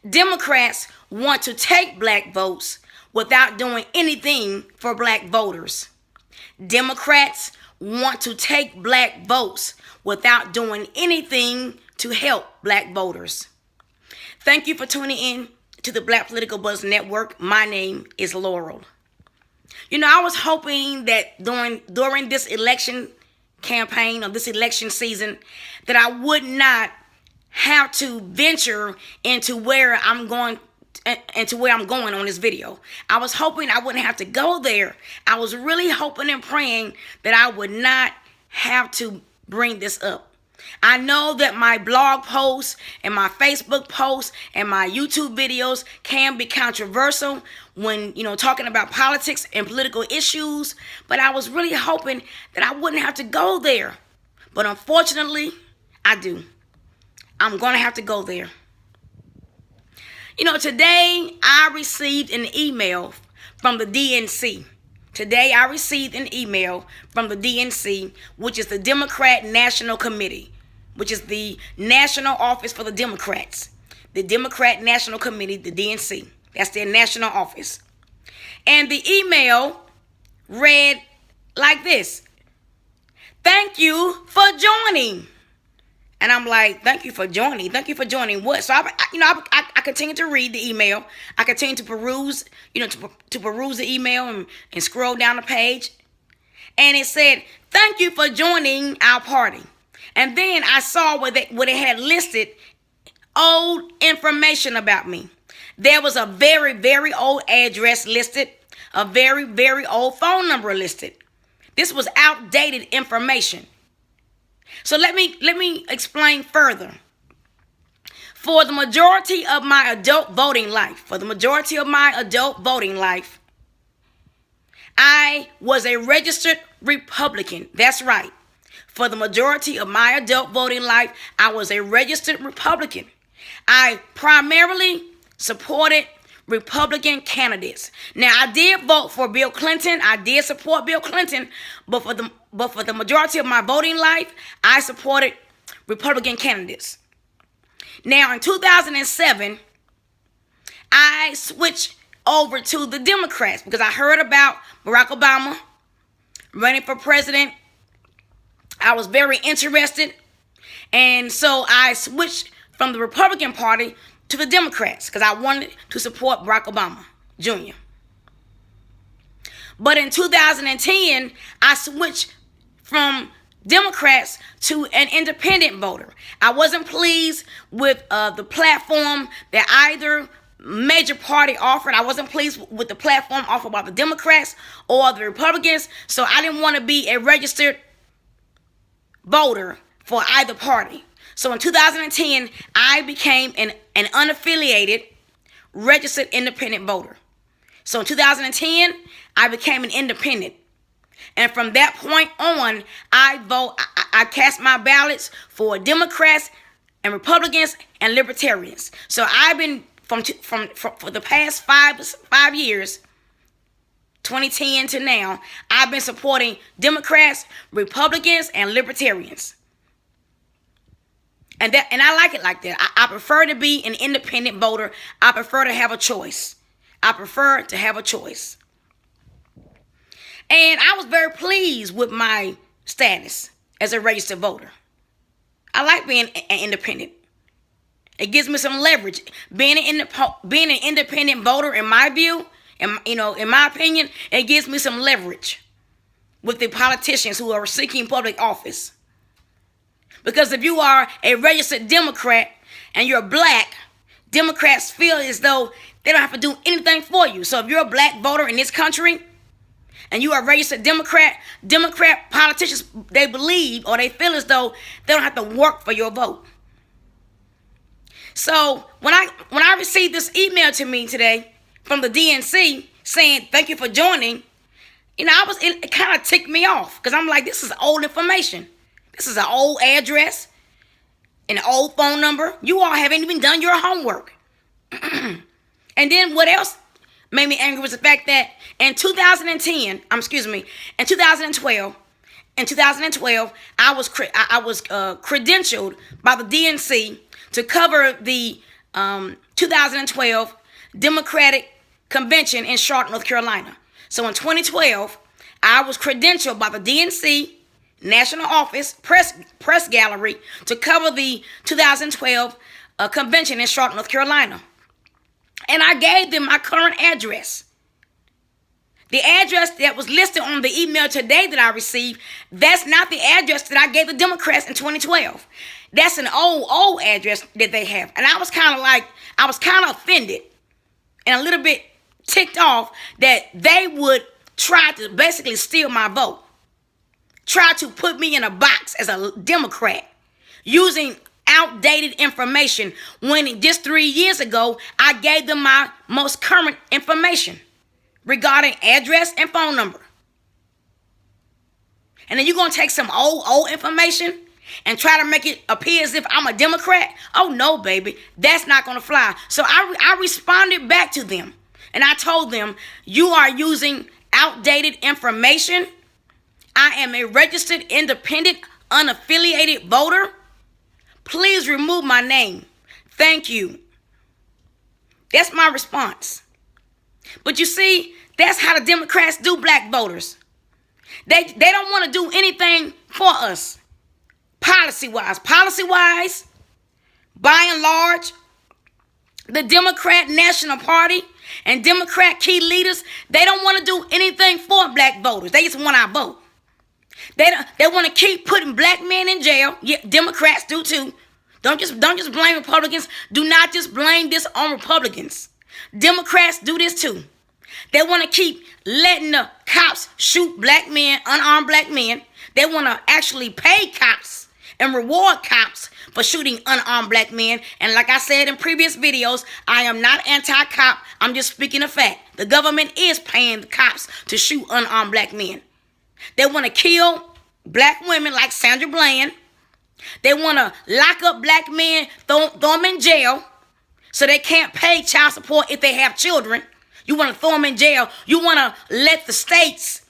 Democrats want to take black votes without doing anything for black voters. Democrats want to take black votes without doing anything to help black voters. Thank you for tuning in to the Black Political Buzz Network. My name is Laurel. I was hoping that during this election campaign or this election season that I would not have to venture into where I'm going on this video. I was hoping I wouldn't have to go there. I was really hoping and praying that I would not have to bring this up. I know that my blog posts and my Facebook posts and my YouTube videos can be controversial when, talking about politics and political issues, but I was really hoping that I wouldn't have to go there. But unfortunately, I do. I'm going to have to go there. Today I received an email from the DNC. Today I received an email from the DNC, which is the Democrat National Committee, which is the national office for the Democrats. The Democrat National Committee, the DNC. That's their national office. And the email read like this: "Thank you for joining." And I'm like, thank you for joining. Thank you for joining what? So I continue to read the email. I continue to peruse, to peruse the email and scroll down the page. And it said, "Thank you for joining our party." And then I saw where they had listed old information about me. There was a very, very old address listed, a very, very old phone number listed. This was outdated information. So let me explain further. For the majority of my adult voting life, I was a registered Republican. That's right. For the majority of my adult voting life, I was a registered Republican. I primarily supported Republican candidates. Now, I did vote for Bill Clinton. I did support Bill Clinton, but for the majority of my voting life, I supported Republican candidates. Now, in 2007, I switched over to the Democrats because I heard about Barack Obama running for president. I was very interested, and so I switched from the Republican Party to the Democrats because I wanted to support Barack Obama Jr. But in 2010, I switched from Democrats to an independent voter. I wasn't pleased with the platform that either major party offered. I wasn't pleased with the platform offered by the Democrats or the Republicans, so I didn't want to be a registered voter for either party. So in 2010, I became an unaffiliated, registered independent voter. So in 2010, I became an independent. And from that point on, I cast my ballots for Democrats and Republicans and Libertarians. So I've been for the past five years, 2010 to now, I've been supporting Democrats, Republicans, and Libertarians. And I like it like that. I prefer to be an independent voter. I prefer to have a choice. And I was very pleased with my status as a registered voter. I like being an independent. It gives me some leverage. Being an independent voter, in my view, in my opinion, it gives me some leverage with the politicians who are seeking public office. Because if you are a registered Democrat and you're black, Democrats feel as though they don't have to do anything for you. So if you're a black voter in this country and you are a registered Democrat politicians, they believe or they feel as though they don't have to work for your vote. So when I received this email to me today from the DNC saying thank you for joining, it kind of ticked me off because I'm like, this is old information. This is an old address, an old phone number. You all haven't even done your homework. And then what else made me angry was the fact that in 2012, I was credentialed by the DNC to cover the 2012 Democratic Convention in Charlotte, North Carolina. So in 2012, I was credentialed by the DNC National Office Press Gallery to cover the 2012 convention in Charlotte, North Carolina. And I gave them my current address. The address that was listed on the email today that I received, that's not the address that I gave the Democrats in 2012. That's an old address that they have. And I was kind of offended and a little bit ticked off that they would try to basically steal my vote. Try to put me in a box as a Democrat using outdated information when just 3 years ago, I gave them my most current information regarding address and phone number. And then you're going to take some old information and try to make it appear as if I'm a Democrat? Oh, no, baby. That's not going to fly. So I responded back to them. And I told them, you are using outdated information. I am a registered, independent, unaffiliated voter. Please remove my name. Thank you. That's my response. But you see, that's how the Democrats do black voters. They don't want to do anything for us. Policy-wise, by and large, the Democrat National Party and Democrat key leaders, they don't want to do anything for black voters. They just want our vote. They want to keep putting black men in jail. Yeah, Democrats do too. Don't just blame Republicans. Do not just blame this on Republicans. Democrats do this too. They want to keep letting the cops shoot black men, unarmed black men. They want to actually pay cops and reward cops for shooting unarmed black men. And like I said in previous videos, I am not anti-cop. I'm just speaking of fact. The government is paying the cops to shoot unarmed black men. They want to kill black women like Sandra Bland. They want to lock up black men, throw them in jail so they can't pay child support if they have children. You want to throw them in jail. You want to let the states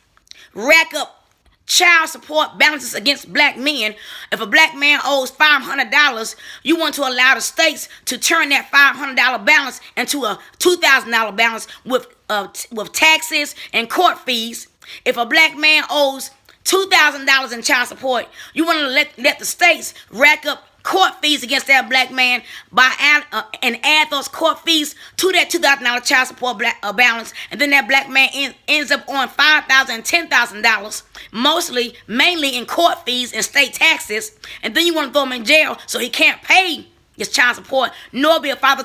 rack up child support balances against black men. If a black man owes $500, you want to allow the states to turn that $500 balance into a $2,000 balance with taxes and court fees. If a black man owes $2,000 in child support, you want to let the states rack up court fees against that black man and add those court fees to that $2,000 child support balance, and then that black man ends up on $5,000 and $10,000, mainly in court fees and state taxes, and then you want to throw him in jail so he can't pay his child support, nor be a father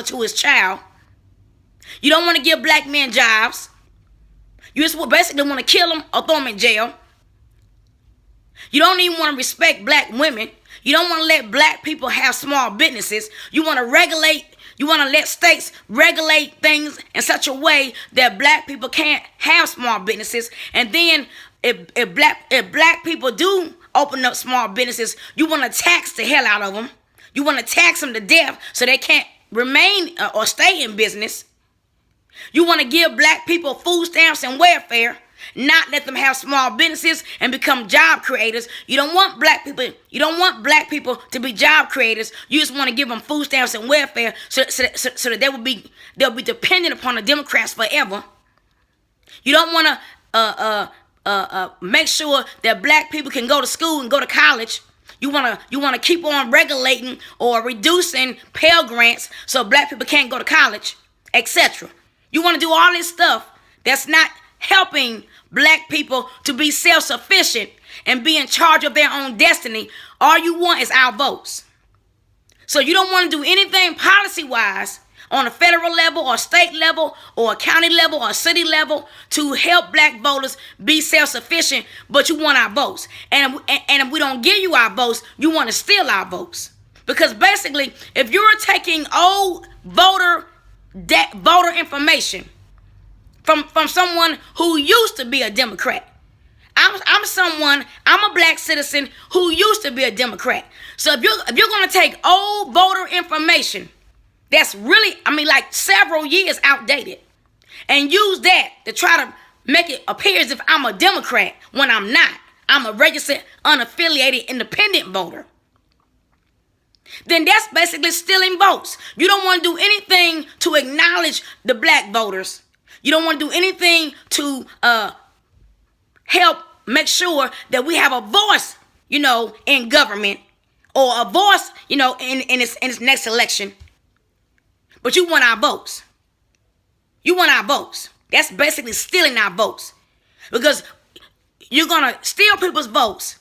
to his child. You don't want to give black men jobs. You just basically want to kill them or throw them in jail. You don't even want to respect black women. You don't want to let black people have small businesses. You want to let states regulate things in such a way that black people can't have small businesses. And then if black people do open up small businesses, you want to tax the hell out of them. You want to tax them to death so they can't remain or stay in business. You want to give black people food stamps and welfare, not let them have small businesses and become job creators. You don't want black people to be job creators. You just want to give them food stamps and welfare so that they'll be dependent upon the Democrats forever. You don't want to make sure that black people can go to school and go to college. You want to keep on regulating or reducing Pell Grants so black people can't go to college, etc. You want to do all this stuff that's not helping black people to be self-sufficient and be in charge of their own destiny. All you want is our votes. So you don't want to do anything policy-wise on a federal level or state level or a county level or a city level to help black voters be self-sufficient, but you want our votes. And if we don't give you our votes, you want to steal our votes. Because basically, if you're taking old voter information from someone who used to be a Democrat. I'm a black citizen who used to be a Democrat. So if you're going to take old voter information that's really, like several years outdated, and use that to try to make it appear as if I'm a Democrat when I'm not. I'm a registered, unaffiliated, independent voter. then that's basically stealing votes. You don't want to do anything to acknowledge the black voters. You don't want to do anything to help make sure that we have a voice, in government, or a voice, in its next election. But you want our votes. You want our votes. That's basically stealing our votes. Because you're going to steal people's votes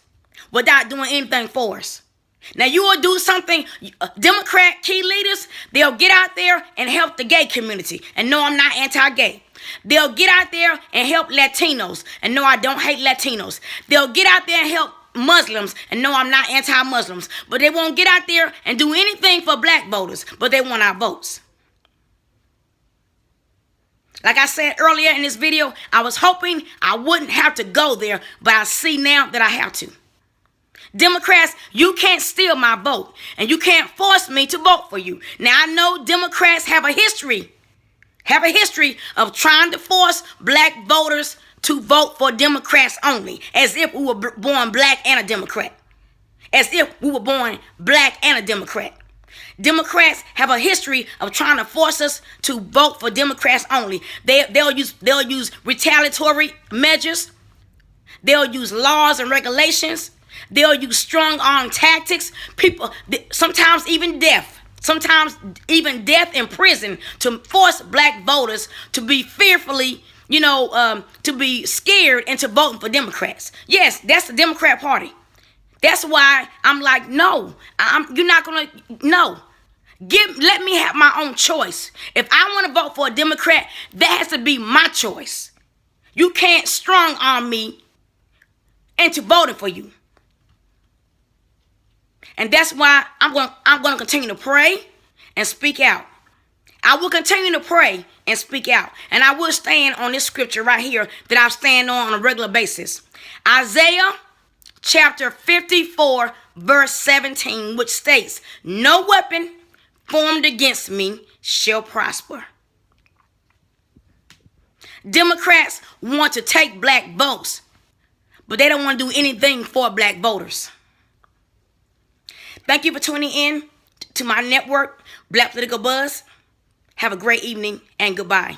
without doing anything for us. Now, you will do something, Democrat key leaders, they'll get out there and help the gay community. And no, I'm not anti-gay. They'll get out there and help Latinos. And no, I don't hate Latinos. They'll get out there and help Muslims. And no, I'm not anti-Muslims. But they won't get out there and do anything for black voters. But they want our votes. Like I said earlier in this video, I was hoping I wouldn't have to go there. But I see now that I have to. Democrats, you can't steal my vote, and you can't force me to vote for you. Now, I know Democrats have a history of trying to force black voters to vote for Democrats only, as if we were born black and a Democrat. As if we were born black and a Democrat. Democrats have a history of trying to force us to vote for Democrats only. They'll use retaliatory measures. They'll use laws and regulations. They'll use strong-arm tactics. People, sometimes even death. Sometimes even death in prison to force black voters to be fearfully, to be scared into voting for Democrats. Yes, that's the Democrat Party. That's why I'm like, no, you're not going to, no. Let me have my own choice. If I want to vote for a Democrat, that has to be my choice. You can't strong-arm me into voting for you. And that's why I'm going to continue to pray and speak out. I will continue to pray and speak out. And I will stand on this scripture right here that I stand on a regular basis. Isaiah chapter 54, verse 17, which states, "No weapon formed against me shall prosper." Democrats want to take black votes, but they don't want to do anything for black voters. Thank you for tuning in to my network, Black Political Buzz. Have a great evening and goodbye.